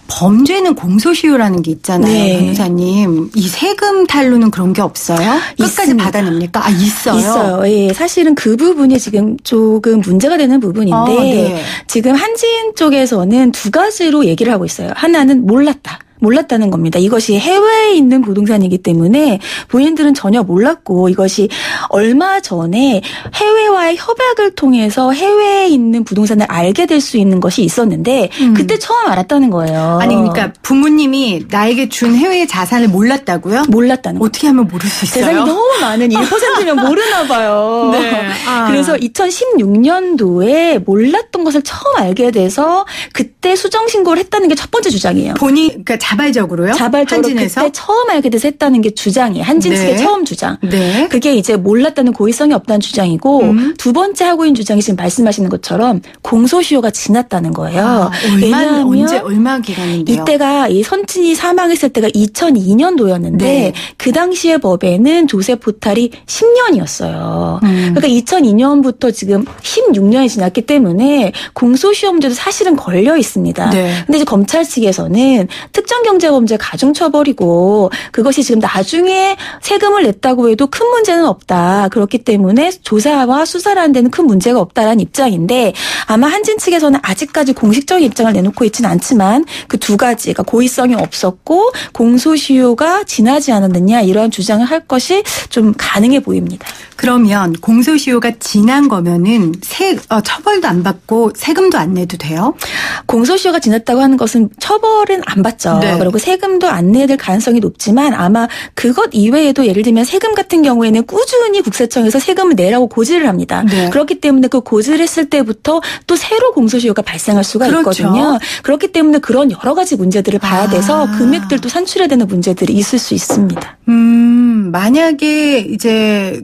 Speaker 3: 범죄는 공소시효라는 게 있잖아요.
Speaker 6: 네.
Speaker 3: 변호사님. 이 세금 탈루는 그런 게 없어요? 끝까지
Speaker 6: 있습니다.
Speaker 3: 받아냅니까? 있어요?
Speaker 6: 있어요. 예, 사실은 그 부분이 지금 조금 문제가 되는 부분인데
Speaker 3: 네.
Speaker 6: 지금 한진 쪽에서는 두 가지로 얘기를 하고 있어요. 하나는 몰랐다는 겁니다. 이것이 해외에 있는 부동산이기 때문에 본인들은 전혀 몰랐고 이것이 얼마 전에 해외와의 협약을 통해서 해외에 있는 부동산을 알게 될 수 있는 것이 있었는데 그때 처음 알았다는 거예요.
Speaker 3: 아니 그러니까 부모님이 나에게 준 해외의 자산을 몰랐다고요?
Speaker 6: 몰랐다는 거예요.
Speaker 3: 어떻게 하면 모를 수 있어요?
Speaker 6: 재산이 너무 많은 1%면 모르나 봐요.
Speaker 3: 네.
Speaker 6: 그래서 2016년도에 몰랐던 것을 처음 알게 돼서 그때 수정 신고를 했다는 게 첫 번째 주장이에요.
Speaker 3: 본인 그러니까 자발적으로요?
Speaker 6: 자발적으로
Speaker 3: 한진에서?
Speaker 6: 그때 처음 알게 돼서 했다는 게 주장이에요. 한진
Speaker 3: 네.
Speaker 6: 측의 처음 주장.
Speaker 3: 네.
Speaker 6: 그게 이제 몰랐다는 고의성이 없다는 주장이고 두 번째 하고 있는 주장이 지금 말씀하시는 것처럼 공소시효가 지났다는 거예요.
Speaker 3: 얼마 기간인데요?
Speaker 6: 이때가 이 선친이 사망했을 때가 2002년도였는데
Speaker 3: 네.
Speaker 6: 그 당시의 법에는 조세 포탈이 10년이었어요. 그러니까 2002년부터 지금 16년이 지났기 때문에 공소시효 문제도 사실은 걸려 있습니다.
Speaker 3: 네.
Speaker 6: 근데 이제 검찰 측에서는 특정경제범죄 가중처벌이고 그것이 지금 나중에 세금을 냈다고 해도 큰 문제는 없다. 그렇기 때문에 조사와 수사를 하는 데는 큰 문제가 없다라는 입장인데 아마 한진 측에서는 아직까지 공식적인 입장을 내놓고 있지는 않지만 그 두 가지가 고의성이 없었고 공소시효가 지나지 않았느냐 이러한 주장을 할 것이 좀 가능해 보입니다.
Speaker 3: 그러면 공소시효가 지난 거면은 처벌도 안 받고 세금도 안 내도 돼요?
Speaker 6: 공소시효가 지났다고 하는 것은 처벌은 안 받죠.
Speaker 3: 네.
Speaker 6: 그리고 세금도 안 내야 될 가능성이 높지만 아마 그것 이외에도 예를 들면 세금 같은 경우에는 꾸준히 국세청에서 세금을 내라고 고지를 합니다.
Speaker 3: 네.
Speaker 6: 그렇기 때문에 그 고지를 했을 때부터 또 새로 공소시효가 발생할 수가
Speaker 3: 그렇죠.
Speaker 6: 있거든요. 그렇기 때문에 그런 여러 가지 문제들을 봐야 돼서 금액들도 산출해야 되는 문제들이 있을 수 있습니다.
Speaker 3: 만약에 이제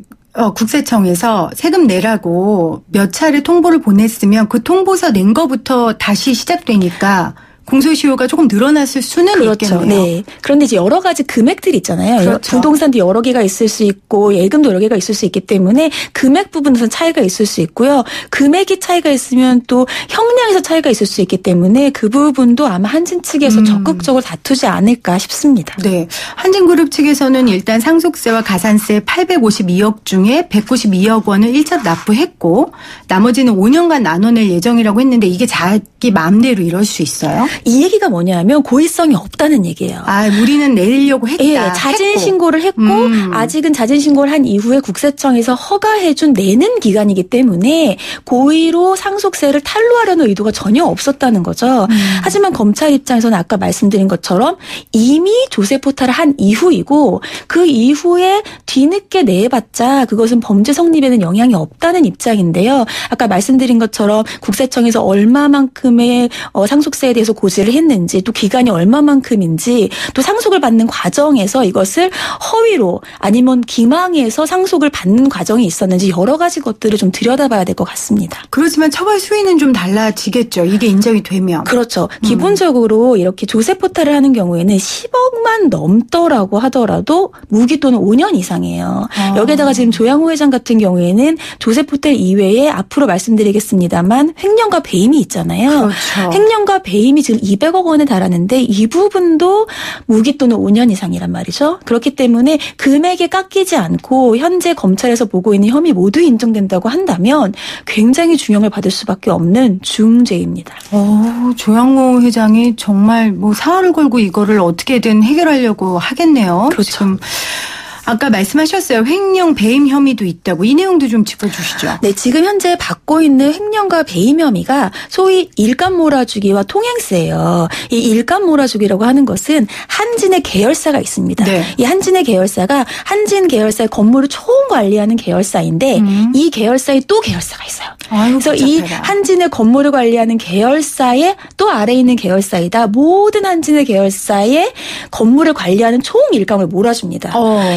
Speaker 3: 국세청에서 세금 내라고 몇 차례 통보를 보냈으면 그 통보서 낸 거부터 다시 시작되니까 공소시효가 조금 늘어났을 수는
Speaker 6: 그렇죠.
Speaker 3: 있겠네요.
Speaker 6: 네. 그런데 이제 여러 가지 금액들이 있잖아요.
Speaker 3: 그렇죠.
Speaker 6: 부동산도 여러 개가 있을 수 있고 예금도 여러 개가 있을 수 있기 때문에 금액 부분에서 차이가 있을 수 있고요. 금액이 차이가 있으면 또 형량에서 차이가 있을 수 있기 때문에 그 부분도 아마 한진 측에서 적극적으로 다투지 않을까 싶습니다.
Speaker 3: 네. 한진그룹 측에서는 일단 상속세와 가산세 852억 중에 192억 원을 1차로 납부했고 나머지는 5년간 나눠낼 예정이라고 했는데 이게 자기 마음대로 이럴 수 있어요?
Speaker 6: 이 얘기가 뭐냐면 고의성이 없다는 얘기예요.
Speaker 3: 우리는 내려고 했다.
Speaker 6: 예, 자진 신고를 했고 아직은 자진 신고를 한 이후에 국세청에서 허가해준 내는 기간이기 때문에 고의로 상속세를 탈루하려는 의도가 전혀 없었다는 거죠. 하지만 검찰 입장에서는 아까 말씀드린 것처럼 이미 조세 포탈을 한 이후이고 그 이후에 뒤늦게 내봤자 그것은 범죄 성립에는 영향이 없다는 입장인데요. 아까 말씀드린 것처럼 국세청에서 얼마만큼의 상속세에 대해서 고지를 했는지 또 기간이 얼마만큼인지 또 상속을 받는 과정에서 이것을 허위로 아니면 기망해서 상속을 받는 과정이 있었는지 여러 가지 것들을 좀 들여다봐야 될 것 같습니다.
Speaker 3: 그렇지만 처벌 수위는 좀 달라지겠죠. 이게 인정이 되면.
Speaker 6: 그렇죠. 기본적으로 이렇게 조세 포탈을 하는 경우에는 10억만 넘더라고 하더라도 무기 또는 5년 이상이에요. 여기에다가 지금 조양호 회장 같은 경우에는 조세 포탈 이외에 앞으로 말씀드리겠습니다만 횡령과 배임이 있잖아요.
Speaker 3: 그렇죠.
Speaker 6: 횡령과 배임이 지금 200억 원에 달하는데 이 부분도 무기 또는 5년 이상이란 말이죠. 그렇기 때문에 금액에 깎이지 않고 현재 검찰에서 보고 있는 혐의 모두 인정된다고 한다면 굉장히 중형을 받을 수밖에 없는 중죄입니다.
Speaker 3: 조양호 회장이 정말 사활을 걸고 이거를 어떻게든 해결하려고 하겠네요.
Speaker 6: 그렇죠.
Speaker 3: 지금 아까 말씀하셨어요. 횡령 배임 혐의도 있다고. 이 내용도 좀 짚어주시죠.
Speaker 6: 네, 지금 현재 받고 있는 횡령과 배임 혐의가 소위 일감 몰아주기와 통행세예요. 이 일감 몰아주기라고 하는 것은 한진의 계열사가 있습니다.
Speaker 3: 네.
Speaker 6: 이 한진의 계열사가 한진 계열사의 건물을 총 관리하는 계열사인데 이 계열사에 또 계열사가 있어요. 그래서 이 한진의 건물을 관리하는 계열사의 또 아래에 있는 계열사이다. 모든 한진의 계열사의 건물을 관리하는 총 일감을 몰아줍니다.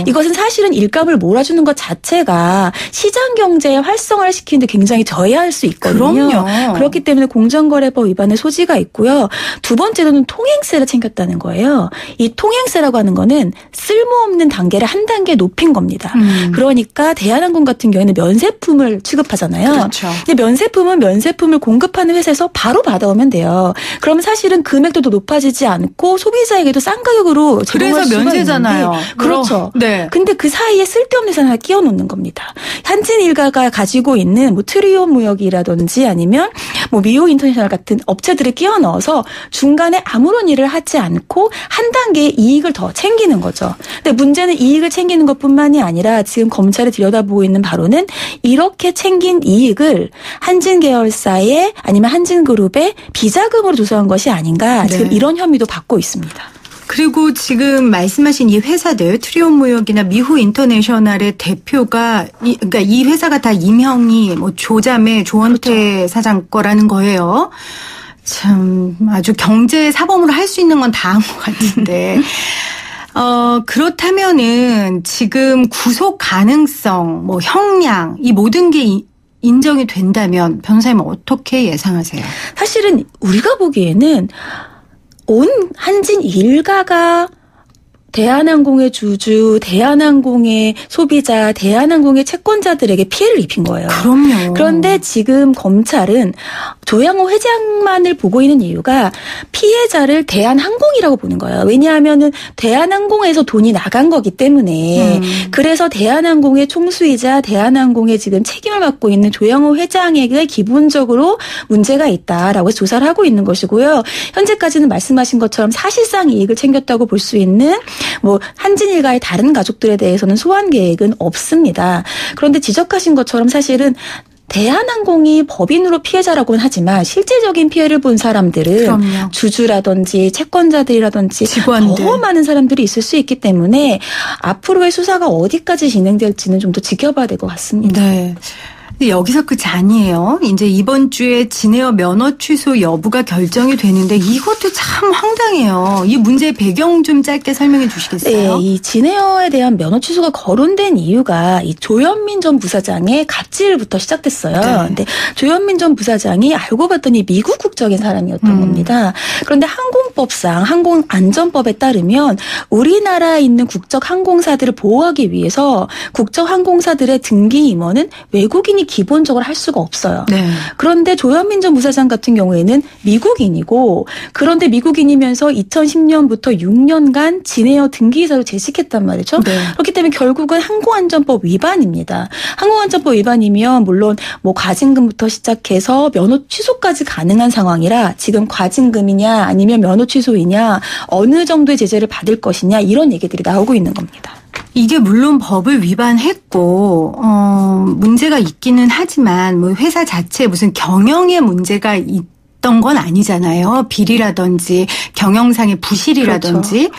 Speaker 6: 이것은 사실은 일감을 몰아주는 것 자체가 시장 경제에 활성화를 시키는데 굉장히 저해할 수 있거든요.
Speaker 3: 그럼요.
Speaker 6: 그렇기 때문에 공정거래법 위반의 소지가 있고요. 두 번째로는 통행세를 챙겼다는 거예요. 이 통행세라고 하는 거는 쓸모없는 단계를 한 단계 높인 겁니다. 그러니까 대한항공 같은 경우에는 면세품을 취급하잖아요.
Speaker 3: 그렇죠.
Speaker 6: 근데 면세품은 면세품을 공급하는 회사에서 바로 받아오면 돼요. 그러면 사실은 금액도 더 높아지지 않고 소비자에게도 싼 가격으로 제공할
Speaker 3: 그래서
Speaker 6: 수가
Speaker 3: 면세잖아요.
Speaker 6: 있는데 그렇죠.
Speaker 3: 네.
Speaker 6: 근데 그 사이에 쓸데없는 회사 하나 끼워 놓는 겁니다. 한진 일가가 가지고 있는 트리오 무역이라든지 아니면 뭐 미호 인터내셔널 같은 업체들을 끼워 넣어서 중간에 아무런 일을 하지 않고 한 단계 이익을 더 챙기는 거죠. 근데 문제는 이익을 챙기는 것뿐만이 아니라 지금 검찰이 들여다보고 있는 바로는 이렇게 챙긴 이익을 한진 계열사에 아니면 한진그룹에 비자금으로 조성한 것이 아닌가 지금 이런 혐의도 받고 있습니다.
Speaker 3: 그리고 지금 말씀하신 이 회사들 트리온무역이나 미호 인터내셔널의 대표가 그러니까 이 회사가 다 임형이 뭐 조자매 조원태 사장 거라는 거예요. 참 아주 경제 사범으로 할 수 있는 건 다 한 것 같은데. 그렇다면은 지금 구속 가능성, 뭐 형량 이 모든 게 인정이 된다면 변호사님 어떻게 예상하세요?
Speaker 6: 사실은 우리가 보기에는 온 한진 일가가 대한항공의 주주, 대한항공의 소비자, 대한항공의 채권자들에게 피해를 입힌 거예요.
Speaker 3: 그럼요.
Speaker 6: 그런데 지금 검찰은 조양호 회장만을 보고 있는 이유가 피해자를 대한항공이라고 보는 거예요. 왜냐하면은 대한항공에서 돈이 나간 거기 때문에 그래서 대한항공의 총수이자 대한항공의 지금 책임을 맡고 있는 조양호 회장에게 기본적으로 문제가 있다라고 해서 조사를 하고 있는 것이고요. 현재까지는 말씀하신 것처럼 사실상 이익을 챙겼다고 볼 수 있는 뭐 한진일가의 다른 가족들에 대해서는 소환 계획은 없습니다. 그런데 지적하신 것처럼 사실은 대한항공이 법인으로 피해자라고는 하지만 실질적인 피해를 본 사람들은
Speaker 3: 그럼요.
Speaker 6: 주주라든지 채권자들이라든지
Speaker 3: 직원들.
Speaker 6: 더 많은 사람들이 있을 수 있기 때문에 앞으로의 수사가 어디까지 진행될지는 좀 더 지켜봐야 될 것 같습니다.
Speaker 3: 네. 근데 여기서 끝이 아니에요. 이제 이번 주에 진에어 면허 취소 여부가 결정이 되는데 이것도 참 황당해요. 이 문제의 배경 좀 짧게 설명해 주시겠어요?
Speaker 6: 네, 이 진에어에 대한 면허 취소가 거론된 이유가 이 조현민 전 부사장의 갑질부터 시작됐어요.
Speaker 3: 네.
Speaker 6: 근데 조현민 전 부사장이 알고 봤더니 미국 국적인 사람이었던 겁니다. 그런데 항공법상 항공안전법에 따르면 우리나라에 있는 국적 항공사들을 보호하기 위해서 국적 항공사들의 등기 임원은 외국인이 기본적으로 할 수가 없어요.
Speaker 3: 네.
Speaker 6: 그런데 조현민 전 부사장 같은 경우에는 미국인이고 그런데 미국인이면서 2010년부터 6년간 진에어 등기이사로 재직했단 말이죠.
Speaker 3: 네.
Speaker 6: 그렇기 때문에 결국은 항공안전법 위반입니다. 항공안전법 위반이면 물론 뭐 과징금부터 시작해서 면허 취소까지 가능한 상황이라 지금 과징금이냐 아니면 면허 취소이냐 어느 정도의 제재를 받을 것이냐 이런 얘기들이 나오고 있는 겁니다.
Speaker 3: 이게 물론 법을 위반했고 문제가 있기는 하지만 뭐 회사 자체에 무슨 경영에 문제가 있던 건 아니잖아요. 비리라든지 경영상의 부실이라든지
Speaker 6: 그렇죠.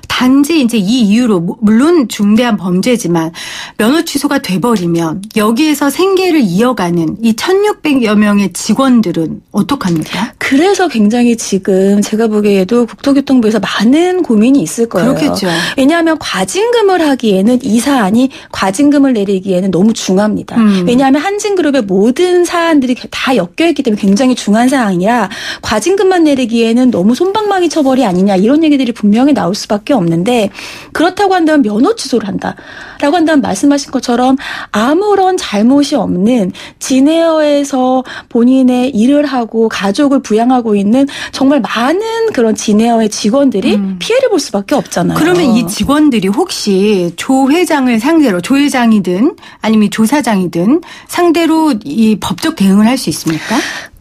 Speaker 3: 단지 이제 이 이유로 물론 중대한 범죄지만 면허 취소가 돼버리면 여기에서 생계를 이어가는 이 1,600여 명의 직원들은 어떡합니까?
Speaker 6: 그래서 굉장히 지금 제가 보기에도 국토교통부에서 많은 고민이 있을 거예요.
Speaker 3: 그렇겠죠.
Speaker 6: 왜냐하면 과징금을 하기에는 이 사안이 과징금을 내리기에는 너무 중합니다. 왜냐하면 한진그룹의 모든 사안들이 다 엮여있기 때문에 굉장히 중한 사항이라 과징금만 내리기에는 너무 솜방망이 처벌이 아니냐 이런 얘기들이 분명히 나올 수밖에 없는데 그렇다고 한다면 면허 취소를 한다라고 한다면 말씀하신 것처럼 아무런 잘못이 없는 진에어에서 본인의 일을 하고 가족을 부양하고 있는 정말 많은 그런 진에어의 직원들이 피해를 볼 수밖에 없잖아요.
Speaker 3: 그러면 이 직원들이 혹시 조 회장을 상대로 조 회장이든 아니면 조 사장이든 상대로 이 법적 대응을 할 수 있습니까?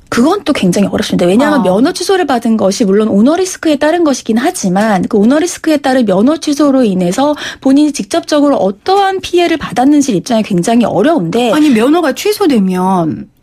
Speaker 6: 그건 또 굉장히 어렵습니다. 왜냐하면 면허 취소를 받은 것이 물론 오너리스크에 따른 것이긴 하지만 그 오너리스크에 따른 면허 취소로 인해서 본인이 직접적으로 어떠한 피해를 받았는지 입장이 굉장히 어려운데
Speaker 3: 아니 면허가 취소되면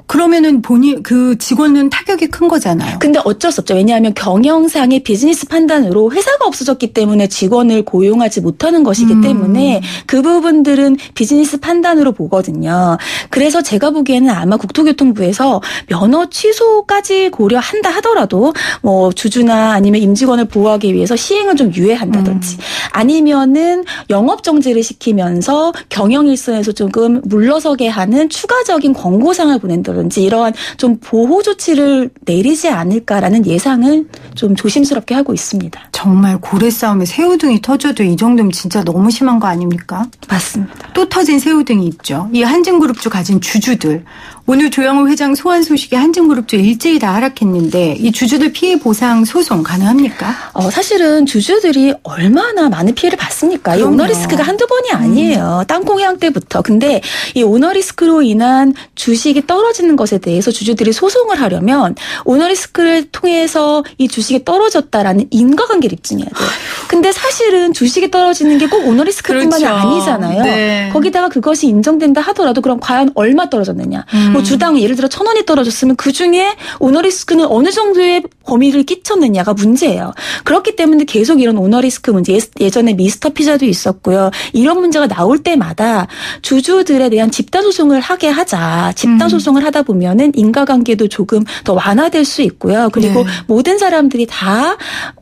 Speaker 3: 그러면은 그 직원은 타격이 큰 거잖아요.
Speaker 6: 근데 어쩔 수 없죠. 왜냐하면 경영상의 비즈니스 판단으로 회사가 없어졌기 때문에 직원을 고용하지 못하는 것이기 때문에 그 부분들은 비즈니스 판단으로 보거든요. 그래서 제가 보기에는 아마 국토교통부에서 면허 취소까지 고려한다 하더라도 뭐 주주나 아니면 임직원을 보호하기 위해서 시행을 좀 유예한다든지 아니면은 영업 정지를 시키면서 경영 일선에서 조금 물러서게 하는 추가적인 권고상을 보낸다든지 이러한 좀 보호 조치를 내리지 않을까라는 예상을 좀 조심스럽게 하고 있습니다.
Speaker 3: 정말 고래 싸움에 새우등이 터져도 이 정도면 진짜 너무 심한 거 아닙니까?
Speaker 6: 맞습니다.
Speaker 3: 또 터진 새우등이 있죠. 이 한진그룹주 가진 주주들. 오늘 조영우 회장 소환 소식에 한진그룹주 일제히 다 하락했는데 이 주주들 피해 보상 소송 가능합니까?
Speaker 6: 사실은 주주들이 얼마나 많은 피해를 봤습니까? 이 오너리스크가 한두 번이 아니에요. 땅콩 해양 때부터. 근데 이 오너리스크로 인한 주식이 떨어지는 것에 대해서 주주들이 소송을 하려면 오너리스크를 통해서 이 주식이 떨어졌다라는 인과관계를 입증해야 돼요. 근데 사실은 주식이 떨어지는 게 꼭 오너리스크뿐만이
Speaker 3: 그렇죠.
Speaker 6: 아니잖아요.
Speaker 3: 네.
Speaker 6: 거기다가 그것이 인정된다 하더라도 그럼 과연 얼마 떨어졌느냐. 뭐 주당 예를 들어 1,000원이 떨어졌으면 그중에 오너리스크는 어느 정도의 범위를 끼쳤느냐가 문제예요. 그렇기 때문에 계속 이런 오너리스크 문제, 예전에 미스터 피자도 있었고요. 이런 문제가 나올 때마다 주주들에 대한 집단소송을 하게 하자. 집단소송을 하다 보면은 인과관계도 조금 더 완화될 수 있고요. 그리고
Speaker 3: 네.
Speaker 6: 모든 사람들이 다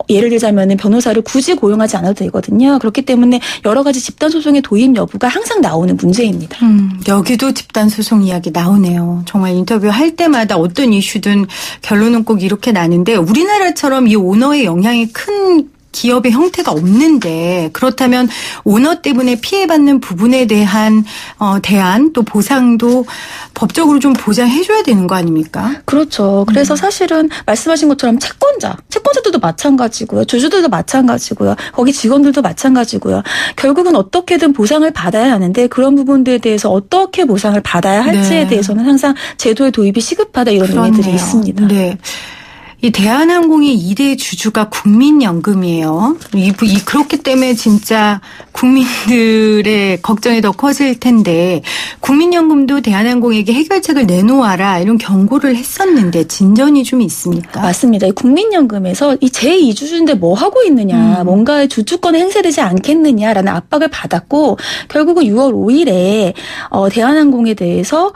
Speaker 6: 예를 들자면은 변호사를 굳이 고용하지 않아도 되거든요. 그렇기 때문에 여러 가지 집단소송의 도입 여부가 항상 나오는 문제입니다.
Speaker 3: 여기도 집단소송 이야기 나오네요. 정말 인터뷰할 때마다 어떤 이슈든 결론은 꼭 이렇게 나는데 우리나라처럼 이 오너의 영향이 큰 기업의 형태가 없는데 그렇다면 오너 때문에 피해받는 부분에 대한 대안 또 보상도 법적으로 좀 보장해줘야 되는 거 아닙니까?
Speaker 6: 그렇죠. 그래서 사실은 말씀하신 것처럼 채권자들도 마찬가지고요. 주주들도 마찬가지고요. 거기 직원들도 마찬가지고요. 결국은 어떻게든 보상을 받아야 하는데 그런 부분들에 대해서 어떻게 보상을 받아야 할지에
Speaker 3: 네.
Speaker 6: 대해서는 항상 제도의 도입이 시급하다 이런 의미들이 있습니다.
Speaker 3: 네. 이 대한항공의 2대 주주가 국민연금이에요. 그렇기 때문에 진짜 국민들의 걱정이 더 커질 텐데 국민연금도 대한항공에게 해결책을 내놓아라 이런 경고를 했었는데 진전이 좀 있습니까?
Speaker 6: 맞습니다. 이 국민연금에서 이 제2주주인데 뭐 하고 있느냐, 뭔가의 주주권이 행사되지 않겠느냐라는 압박을 받았고 결국은 6월 5일에 대한항공에 대해서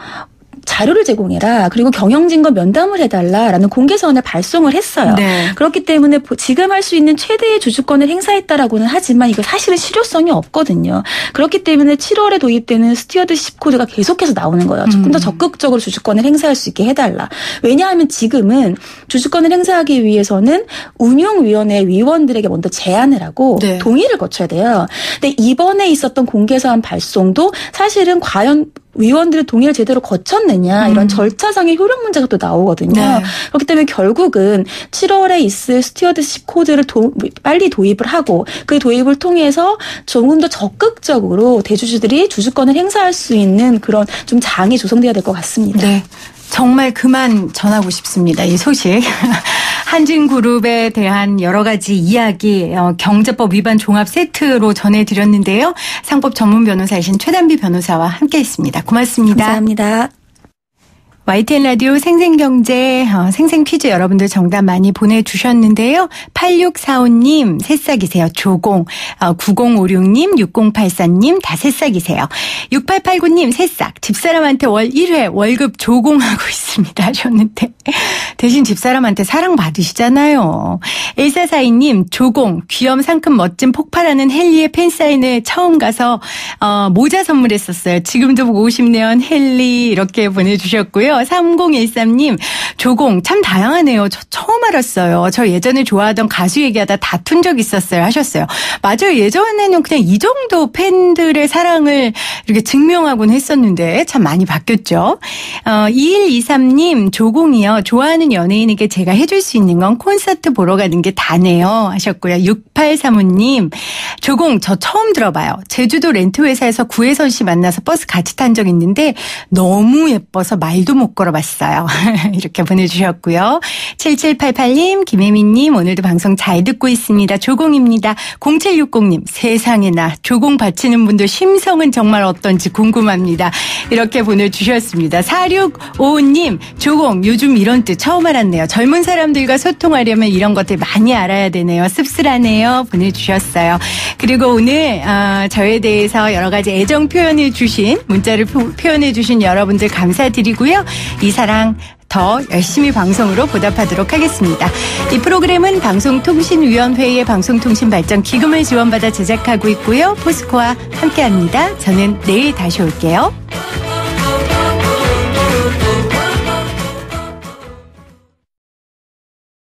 Speaker 6: 자료를 제공해라. 그리고 경영진과 면담을 해달라라는 공개서한을 발송을 했어요.
Speaker 3: 네.
Speaker 6: 그렇기 때문에 지금 할 수 있는 최대의 주주권을 행사했다라고는 하지만 이거 사실은 실효성이 없거든요. 그렇기 때문에 7월에 도입되는 스튜어드십 코드가 계속해서 나오는 거예요. 조금 더 적극적으로 주주권을 행사할 수 있게 해달라. 왜냐하면 지금은 주주권을 행사하기 위해서는 운용위원회 위원들에게 먼저 제안을 하고
Speaker 3: 네. 동의를
Speaker 6: 거쳐야 돼요. 근데 이번에 있었던 공개서한 발송도 사실은 과연 위원들의 동의를 제대로 거쳤느냐 이런 절차상의 효력 문제가 또 나오거든요.
Speaker 3: 네.
Speaker 6: 그렇기 때문에 결국은 7월에 있을 스튜어드십 코드를 빨리 도입을 하고 그 도입을 통해서 조금 더 적극적으로 대주주들이 주주권을 행사할 수 있는 그런 좀 장이 조성돼야 될 것 같습니다.
Speaker 3: 네. 정말 그만 전하고 싶습니다. 이 소식. 한진그룹에 대한 여러 가지 이야기 경제법 위반 종합 세트로 전해드렸는데요. 상법 전문 변호사이신 최단비 변호사와 함께했습니다. 고맙습니다.
Speaker 6: 감사합니다.
Speaker 3: YTN 라디오 생생경제 생생 퀴즈 여러분들 정답 많이 보내주셨는데요. 8645님 새싹이세요. 조공 9056님 6084님 다 새싹이세요. 6889님 새싹 집사람한테 월 1회 월급 조공하고 있습니다 하셨는데 대신 집사람한테 사랑받으시잖아요. 1442님 조공 귀염 상큼 멋진 폭발하는 헨리의 팬사인회 처음 가서 모자 선물했었어요. 지금도 보고 싶네요. 헨리 이렇게 보내주셨고요. 3013님 조공 참 다양하네요. 저 처음 알았어요. 저 예전에 좋아하던 가수 얘기하다 다툰 적 있었어요 하셨어요. 맞아요. 예전에는 그냥 이 정도 팬들의 사랑을 이렇게 증명하곤 했었는데 참 많이 바뀌었죠. 2123님 조공이요. 좋아하는 연예인에게 제가 해줄 수 있는 건 콘서트 보러 가는 게 다네요 하셨고요. 6835님 조공 저 처음 들어봐요. 제주도 렌트회사에서 구혜선 씨 만나서 버스 같이 탄 적 있는데 너무 예뻐서 말도 못 걸어봤어요. 이렇게 보내주셨고요. 7788님 김혜민님 오늘도 방송 잘 듣고 있습니다. 조공입니다. 0760님 세상에나 조공 바치는 분들 심성은 정말 어떤지 궁금합니다. 이렇게 보내주셨습니다. 4655님 조공 요즘 이런 뜻 처음 알았네요. 젊은 사람들과 소통하려면 이런 것들 많이 알아야 되네요. 씁쓸하네요. 보내주셨어요. 그리고 오늘 저에 대해서 여러 가지 애정 표현해 주신 문자를 표현해 주신 여러분들 감사드리고요. 이 사랑 더 열심히 방송으로 보답하도록 하겠습니다. 이 프로그램은 방송통신위원회의 방송통신발전기금을 지원받아 제작하고 있고요. 포스코와 함께합니다. 저는 내일 다시 올게요.